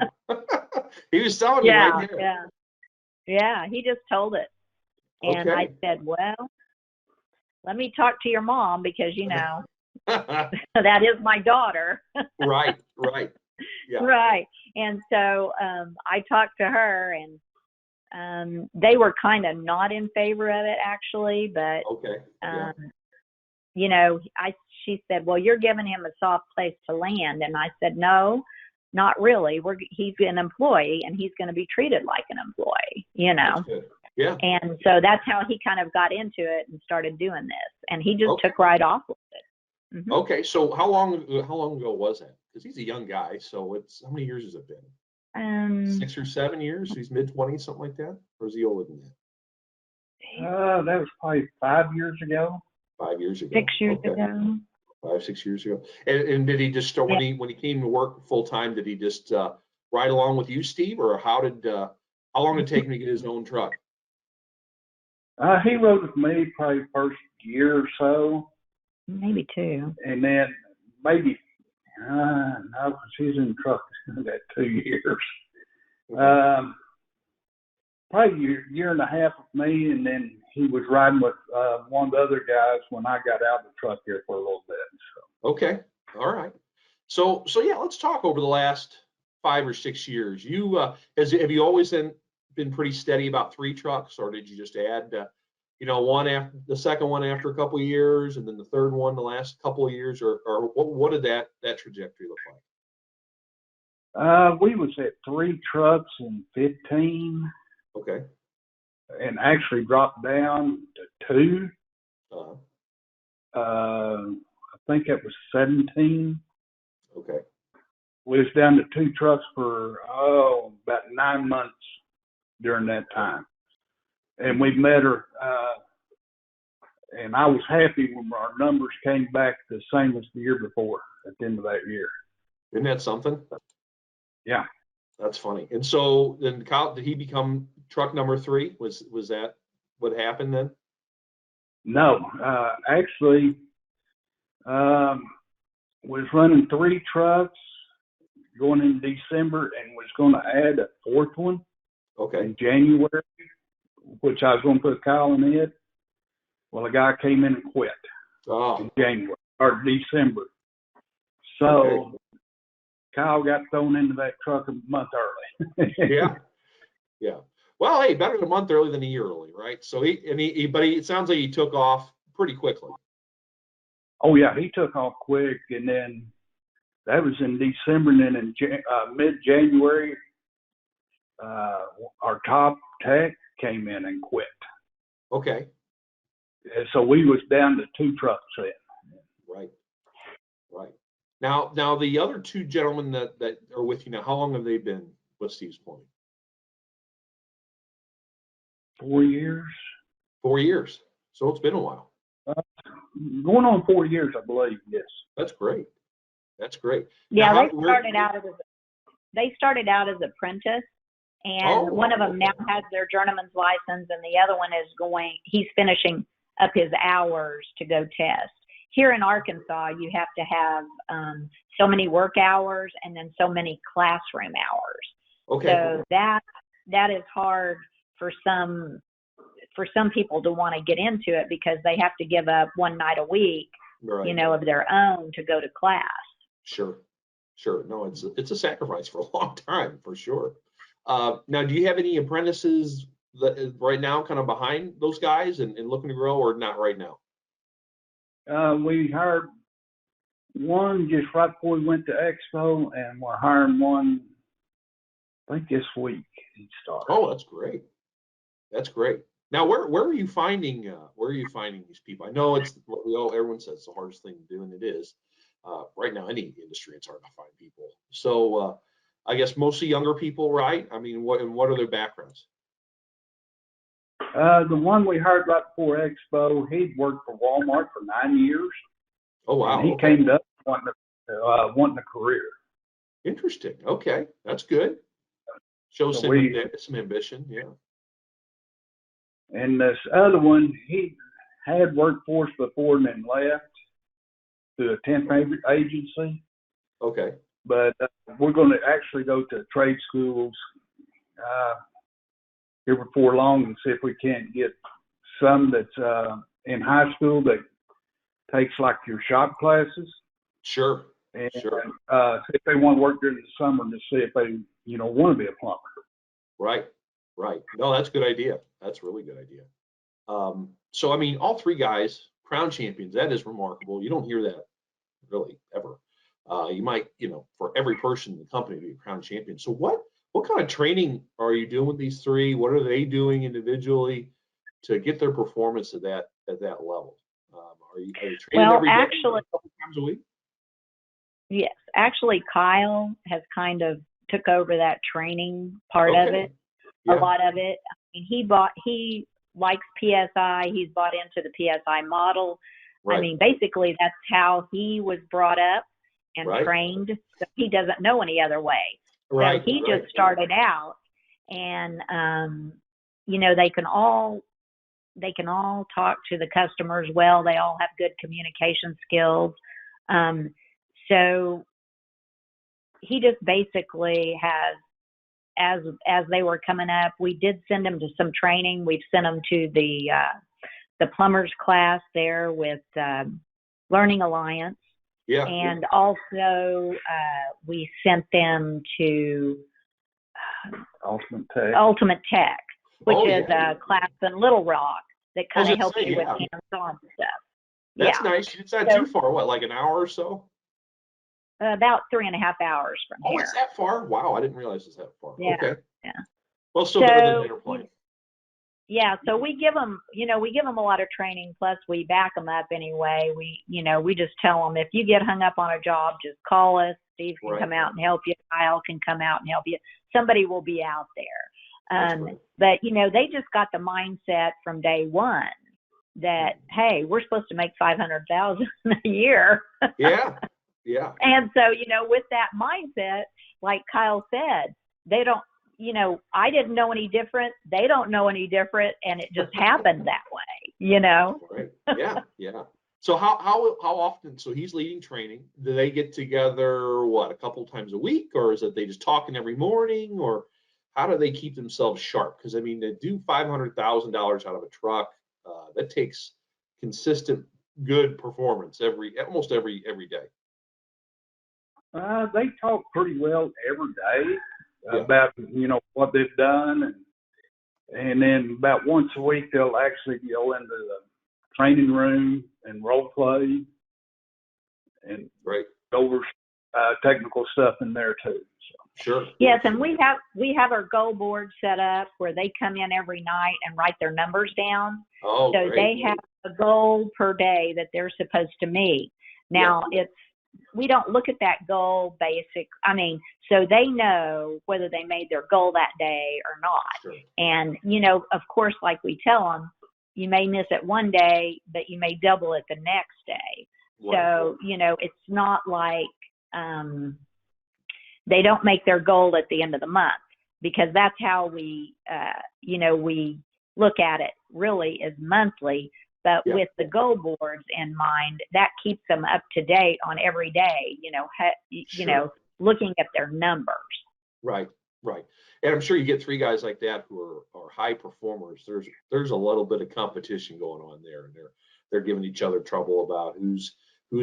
He was telling you right there. Yeah, he just told it. And I said, well, let me talk to your mom, because, that is my daughter. Right. Yeah. Right. And so I talked to her, and they were kind of not in favor of it, actually, but she said, well, you're giving him a soft place to land. And I said, no, not really. He's an employee, and he's going to be treated like an employee, That's good. Yeah. And so that's how he kind of got into it and started doing this. and he just Okay. took right off with it. Mm-hmm. Okay, so how long ago was that? Because he's a young guy, so it's how many years has it been? 6 or 7 years? He's mid-20s, something like that, or is he older than that? That was probably 5 years ago. 5 years ago. 6 years Okay. ago. 5, 6 years ago. And did he just start when he came to work full time? Did he just ride along with you, Steve, or how long did it take him to get his own truck? He rode with me probably first year or so, Maybe 2. and then maybe no, because he's in the truck that 2 years. Probably a year and a half with me, and then he was riding with one of the other guys when I got out of the truck here for a little bit. So. Okay, all right. So yeah, let's talk over the last 5 or 6 years. Have you always been pretty steady about 3 trucks, or did you just add one after the second one after a couple of years, and then the third one the last couple of years, or what did that trajectory look like? We was at 3 trucks in 15. Okay. And actually dropped down to 2. I think it was 17. Okay. We was down to 2 trucks for about 9 months during that time, and we met her. And I was happy when our numbers came back the same as the year before at the end of that year. Isn't that something? Yeah. That's funny. And so then Kyle, did he become truck number 3? Was that what happened then? No, actually, was running 3 trucks going in December and was going to add a 4th one. Okay. In January, which I was going to put Kyle in it. Well, a guy came in and quit in January or December. So okay. Kyle got thrown into that truck a month early. Yeah. Well, hey, better a month early than a year early, right? So but it sounds like he took off pretty quickly. Oh yeah, he took off quick, and then that was in December, and then in mid-January, our top tech came in and quit. Okay. And so we was down to 2 trucks then. Right. Now the other 2 gentlemen that are with you now, how long have they been with Steve's Plumbing? 4 years. 4 years. So it's been a while. Going on 4 years, I believe. Yes. That's great. Yeah, now, they started out as apprentice, and one of them now has their journeyman's license, and the other one is he's finishing up his hours to go test. Here in Arkansas, you have to have so many work hours and then so many classroom hours. Okay. So that is hard for some people to want to get into it because they have to give up one night a week, right. Of their own to go to class. Sure. No, it's a sacrifice for a long time, for sure. Now, do you have any apprentices that right now kind of behind those guys and looking to grow, or not right now? We hired one just right before we went to Expo, and we're hiring one, I think this week he started. Oh, that's great. Now, where are you finding these people? I know it's everyone says it's the hardest thing to do, and it is. Right now, any industry, it's hard to find people. So I guess mostly younger people, right? I mean, what are their backgrounds? The one we hired right before Expo, he'd worked for Walmart for 9 years. Oh, wow. And he came to us wanting a career. Interesting. Okay, that's good. Shows some ambition, yeah. And this other one, he had worked for us before and then left to a temp agency. Okay. But we're going to actually go to trade schools here before long and see if we can't get some that's in high school that takes like your shop classes. Sure. And sure. See if they want to work during the summer to see if they, want to be a plumber. Right. No, that's a good idea. That's a really good idea. So, I mean, all 3 guys, crown champions, that is remarkable. You don't hear that really ever. You might, for every person in the company to be a crown champion. So what kind of training are you doing with these 3? What are they doing individually to get their performance at that level? you training Well, every day, actually, a couple times a week? yes. Actually, Kyle has kind of took over that training part of it, Yeah. a lot of it. I mean, he likes PSI. He's bought into the PSI model. Right. I mean, basically, that's how he was brought up and Right. trained. So he doesn't know any other way. Right. So he just started out, and you know, they can all talk to the customers well. They all have good communication skills. So he just basically has, as they were coming up, we did send them to some training. We've sent them to the plumbers class there with Learning Alliance. Yeah. And also we sent them to Ultimate Tech, which is a class in Little Rock that kind of helps you with hands-on stuff. That's nice. It's not too far. What, like an hour or so? About 3.5 hours from here. Oh, it's that far? Wow, I didn't realize it's that far. Yeah. Okay. Yeah. Well, still better than interplane. Yeah, so we give them a lot of training. Plus, we back them up anyway. We just tell them, if you get hung up on a job, just call us. Steve can come out and help you. Kyle can come out and help you. Somebody will be out there. But they just got the mindset from day one that, hey, we're supposed to make $500,000 a year. Yeah. Yeah. And so, with that mindset, like Kyle said, they don't, I didn't know any different. They don't know any different. And it just happened that way, Right. Yeah. Yeah. So how often, so he's leading training, do they get together, a couple times a week, or is it they just talking every morning, or how do they keep themselves sharp? Because, I mean, to do $500,000 out of a truck, that takes consistent, good performance almost every day. They talk pretty well every day about what they've done, and then about once a week they'll actually go into the training room and role play and go over technical stuff in there too. So. Sure. Yes, and we have our goal board set up where they come in every night and write their numbers down. Oh, so great. They have a goal per day that they're supposed to meet. Now we don't look at that goal so they know whether they made their goal that day or not. Sure. And, of course, like we tell them, you may miss it one day, but you may double it the next day. Wow. So, it's not like they don't make their goal at the end of the month, because that's how we look at it really is monthly. But with the goal boards in mind, that keeps them up to date on every day, looking at their numbers. Right. And I'm sure you get three guys like that who are high performers. There's a little bit of competition going on there, and they're giving each other trouble about who's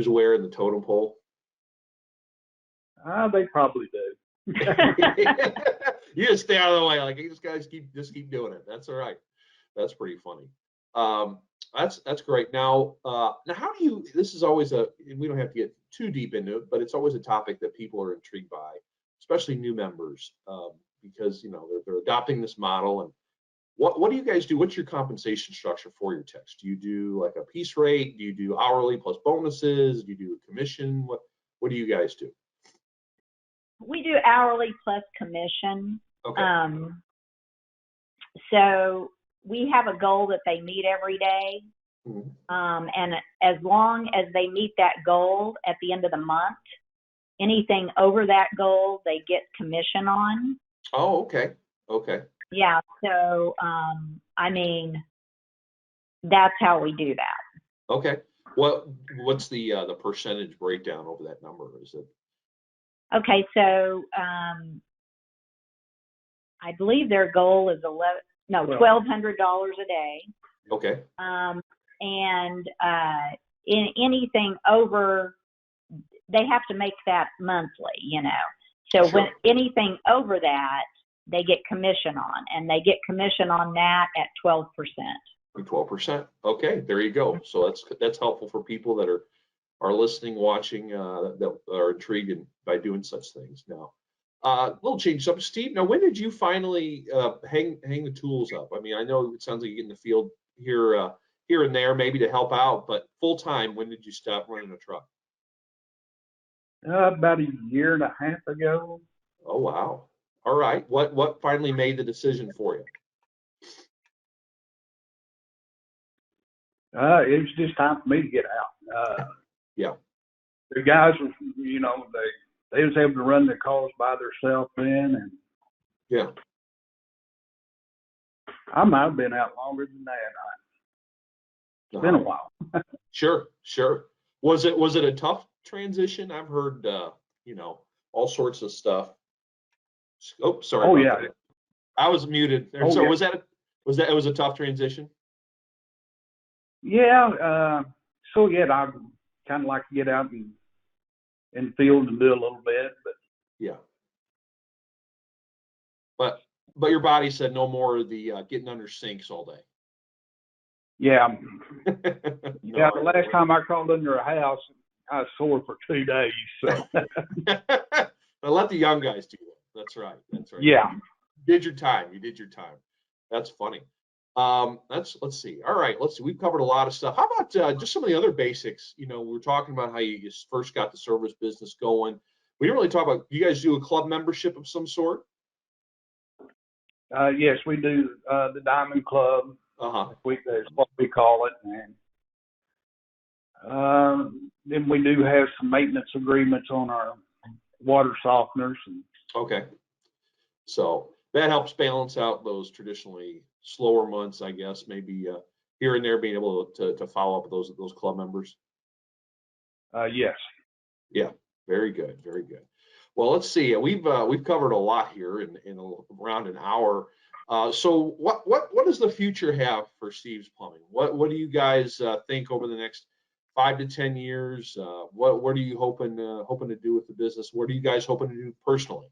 where in the totem pole. They probably do. You just stay out of the way. Like, these guys keep doing it. That's all right. That's pretty funny. That's great. Now how do you, this is always and we don't have to get too deep into it, but it's always a topic that people are intrigued by, especially new members, because, they're adopting this model. And what do you guys do? What's your compensation structure for your techs? Do you do like a piece rate? Do you do hourly plus bonuses? Do you do a commission? What do you guys do? We do hourly plus commission. Okay. So we have a goal that they meet every day. Mm-hmm. And as long as they meet that goal at the end of the month, anything over that goal, they get commission on. Oh, okay. Okay. Yeah. So, that's how we do that. Okay. What's the percentage breakdown over that number? Is it? Okay. So, I believe their goal is $1,200 a day. Okay. And in anything over, they have to make that monthly, So Sure. when anything over that, they get commission on, and they get commission on that at 12%. 12%. Okay, there you go. So that's helpful for people that are listening, watching, that are intrigued by doing such things. Now, little change up, Steve. Now, when did you finally hang the tools up? I mean, I know it sounds like you get in the field here here and there, maybe to help out, but full time, when did you stop running a truck? About a year and a half ago. Oh, wow. All right. What finally made the decision for you? It was just time for me to get out. Yeah. The guys was, they was able to run their cars by themselves then, and Yeah. I might have been out longer than that. It's been a while. Sure. Was it a tough transition? I've heard, all sorts of stuff. Oh, sorry. Oh, yeah. That. I was muted. Oh, so yeah. it was a tough transition? Yeah. I kind of like to get out in the field and do a little bit, but yeah. But your body said no more of the getting under sinks all day. yeah. No, The last time I crawled under a house, I was sore for 2 days. So Now let the young guys do that. That's right. yeah. You did your time. That's funny. Let's see. All right, let's see. We've covered a lot of stuff. How about just some of the other basics? We were talking about how you first got the service business going. We didn't really talk about, you guys do a club membership of some sort? Yes, we do the Diamond Club. Uh-huh. That's what we call it. And then we do have some maintenance agreements on our water softeners. Okay. So that helps balance out those traditionally slower months, I guess, maybe here and there being able to follow up with those club members. Yes. Yeah, very good. Well, let's see. We've covered a lot here in around an hour. So what does the future have for Steve's Plumbing? What do you guys think over the next 5 to 10 years? What are you hoping to do with the business? What are you guys hoping to do personally?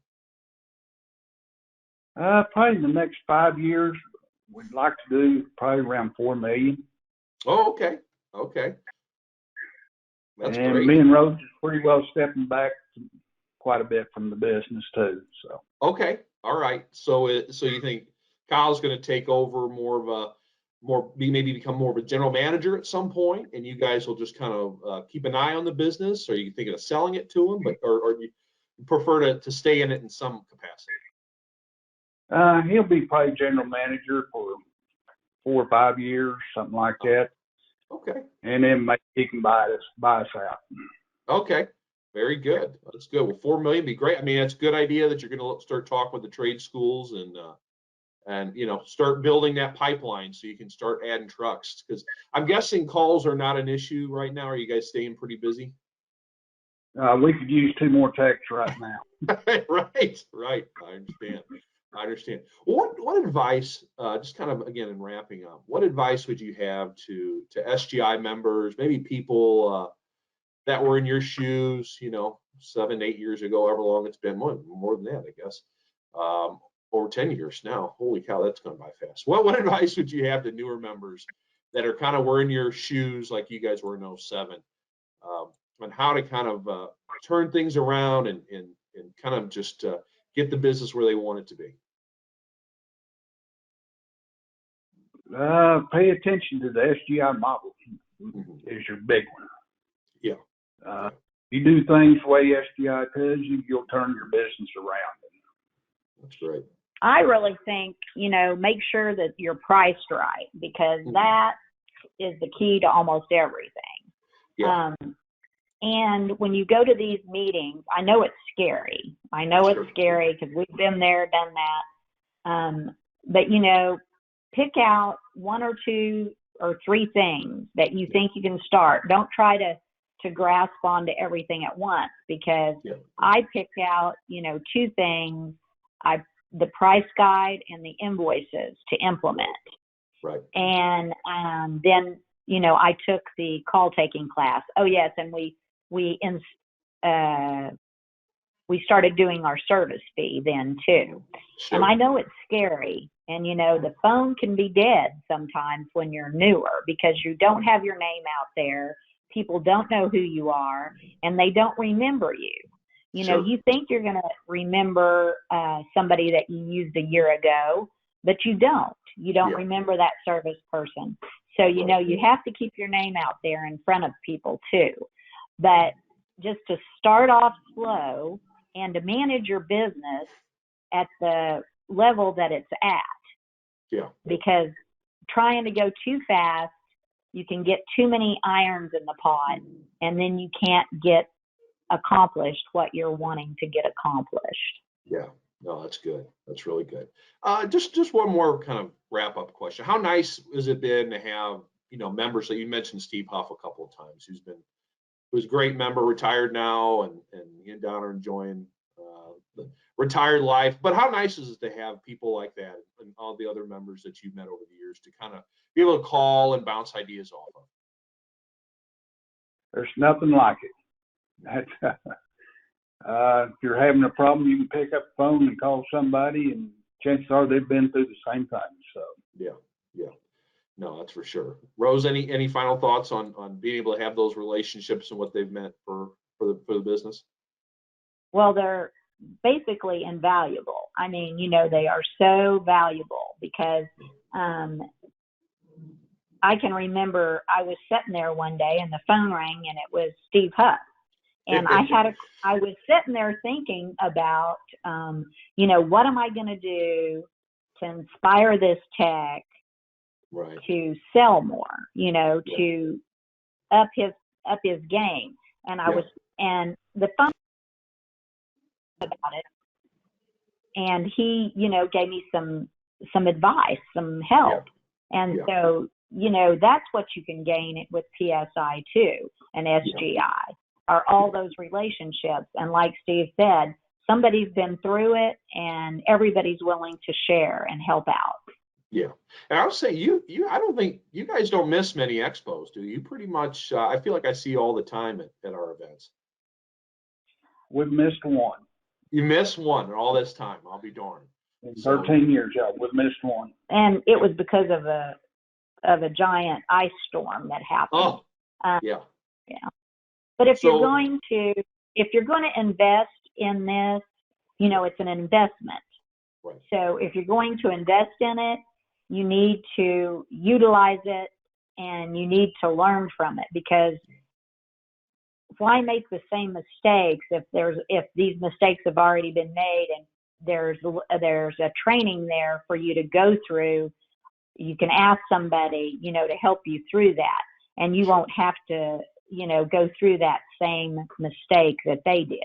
Probably in the next 5 years, we'd like to do probably around $4 million. Oh, okay. That's and great. Me and Rose is pretty well stepping back quite a bit from the business too. So. Okay. All right. So you think Kyle's going to take over maybe become more of a general manager at some point, and you guys will just kind of keep an eye on the business? Or are you thinking of selling it to him, or you prefer to stay in it in some capacity? He'll be probably general manager for 4 or 5 years, something like that. Okay. And then maybe he can buy us out. Okay. Very good. That's good. Well, $4 million would be great. I mean, it's a good idea that you're going to start talking with the trade schools and start building that pipeline so you can start adding trucks. Because I'm guessing calls are not an issue right now. Are you guys staying pretty busy? We could use 2 more techs right now. Right. I understand. Well, what advice, just kind of again in wrapping up, what advice would you have to SGI members, maybe people that were in your shoes, 7, 8 years ago, however long it's been, more than that, I guess, over 10 years now. Holy cow, that's gone by fast. What advice would you have to newer members that are kind of were in your shoes like you guys were in 07, on how to kind of turn things around and kind of just get the business where they want it to be? Pay attention to the SGI model is your big one. Yeah. You do things the way SGI does, you'll turn your business around. That's great. I really think, make sure that you're priced right, because that is the key to almost everything. Yeah. And when you go to these meetings, I know it's scary. It's scary because we've been there, done that. But, pick out 1 or 2 or 3 things that you think you can start. Don't try to grasp onto everything at once, because I picked out, 2 things, the price guide and the invoices to implement. Right. And then, I took the call taking class. Oh yes. And we started doing our service fee then too. Sure. And I know it's scary. And, the phone can be dead sometimes when you're newer, because you don't have your name out there. People don't know who you are, and they don't remember you. Sure. You think you're going to remember somebody that you used a year ago, but you don't. You don't remember that service person. So, you know, you have to keep your name out there in front of people too. But just to start off slow and to manage your business at the level that it's at. Yeah. Because trying to go too fast, you can get too many irons in the pot, and then you can't get accomplished what you're wanting to get accomplished. Yeah. No, that's good. That's really good. Just one more kind of wrap up question. How nice has it been to have, you know, members? So you mentioned Steve Huff a couple of times, who's a great member, retired now, and he and Don are enjoying the retired life. But how nice is it to have people like that and all the other members that you've met over the years to kind of be able to call and bounce ideas off of? There's nothing like it. If you're having a problem, you can pick up the phone and call somebody, and chances are they've been through the same thing. So yeah. No, that's for sure. Rose, any final thoughts on being able to have those relationships and what they've meant for the business? Well, they're basically invaluable. I mean, you know, they are so valuable because I can remember I was sitting there one day and the phone rang and it was Steve Huff. And I was sitting there thinking about, you know, what am I going to do to inspire this tech right. to sell more, you know, to up his game. And and the phone about it, and he, you know, gave me some advice, some help. And so, you know, that's what you can gain with PSI too and SGI. Are all those relationships. And like Steve said, somebody's been through it and everybody's willing to share and help out. Yeah. And I would say I don't think you guys don't miss many expos, do you? Pretty much, I feel like I see you all the time at our events. We've missed one. You missed one in all this time. I'll be darned. In 13 years, we've missed one. And it was because of a giant ice storm that happened. Oh, yeah. But if you're going to invest in this, you know, it's an investment. Right. So if you're going to invest in it, you need to utilize it and you need to learn from it, because why make the same mistakes if these mistakes have already been made and there's a training there for you to go through. You can ask somebody, you know, to help you through that, and you won't have to, you know, go through that same mistake that they did.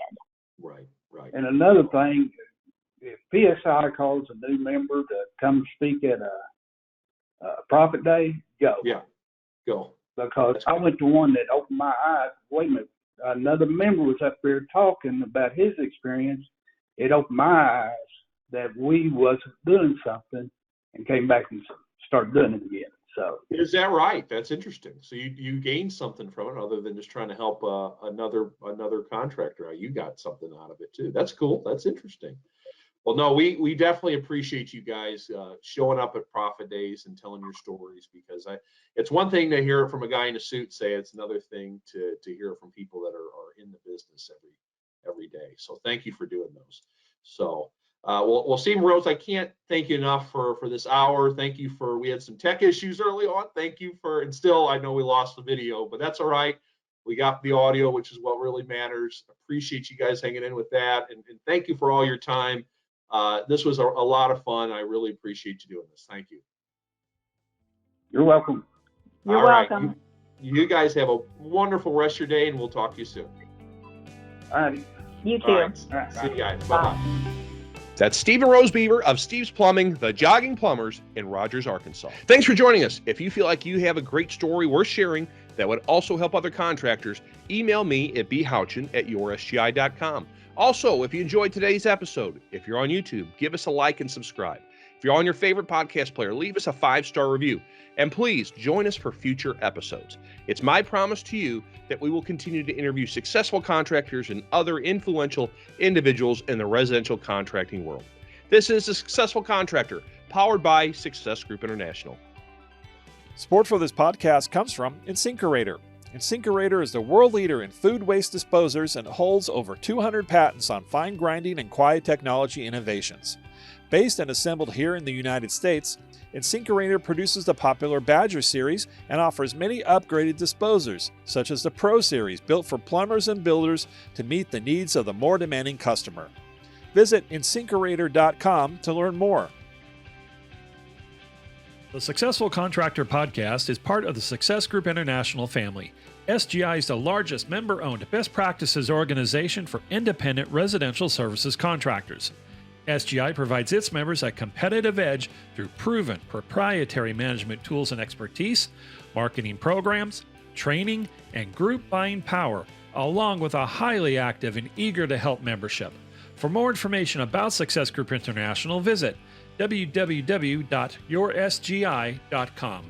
Right. And another thing, if PSI calls a new member to come speak at a Profit Day, go. Yeah, go. Because I went to one that opened my eyes. Wait a minute, another member was up there talking about his experience. It opened my eyes that we wasn't doing something, and came back and started doing it again. So is that right? That's interesting. So you gained something from it other than just trying to help another contractor out. You got something out of it too. That's cool. That's interesting. Well, no, we definitely appreciate you guys showing up at Profit Days and telling your stories, because it's one thing to hear it from a guy in a suit say, it's another thing to hear it from people that are in the business every day. So thank you for doing those. So we'll see, Rose. I can't thank you enough for this hour. Thank you we had some tech issues early on. Thank you and still, I know we lost the video, but that's all right. We got the audio, which is what really matters. Appreciate you guys hanging in with that. And thank you for all your time. This was a lot of fun. I really appreciate you doing this. Thank you. You're welcome. You're welcome. Right. You guys have a wonderful rest of your day, and we'll talk to you soon. All right. You too. All right. See you guys. Bye-bye. That's Steve and Rose Beaver of Steve's Plumbing, the Jogging Plumbers in Rogers, Arkansas. Thanks for joining us. If you feel like you have a great story worth sharing that would also help other contractors, email me at bhouchin@yoursgi.com. Also, if you enjoyed today's episode, if you're on YouTube, give us a like and subscribe. If you're on your favorite podcast player, leave us a 5-star review. And please join us for future episodes. It's my promise to you that we will continue to interview successful contractors and other influential individuals in the residential contracting world. This is The Successful Contractor, powered by Success Group International. Support for this podcast comes from Insinkerator. InSinkErator is the world leader in food waste disposers and holds over 200 patents on fine grinding and quiet technology innovations. Based and assembled here in the United States, InSinkErator produces the popular Badger series and offers many upgraded disposers, such as the Pro series, built for plumbers and builders to meet the needs of the more demanding customer. Visit InSinkErator.com to learn more. The Successful Contractor podcast is part of the Success Group International family. SGI is the largest member-owned best practices organization for independent residential services contractors. SGI provides its members a competitive edge through proven proprietary management tools and expertise, marketing programs, training, and group buying power, along with a highly active and eager to help membership. For more information about Success Group International, visit www.yoursgi.com.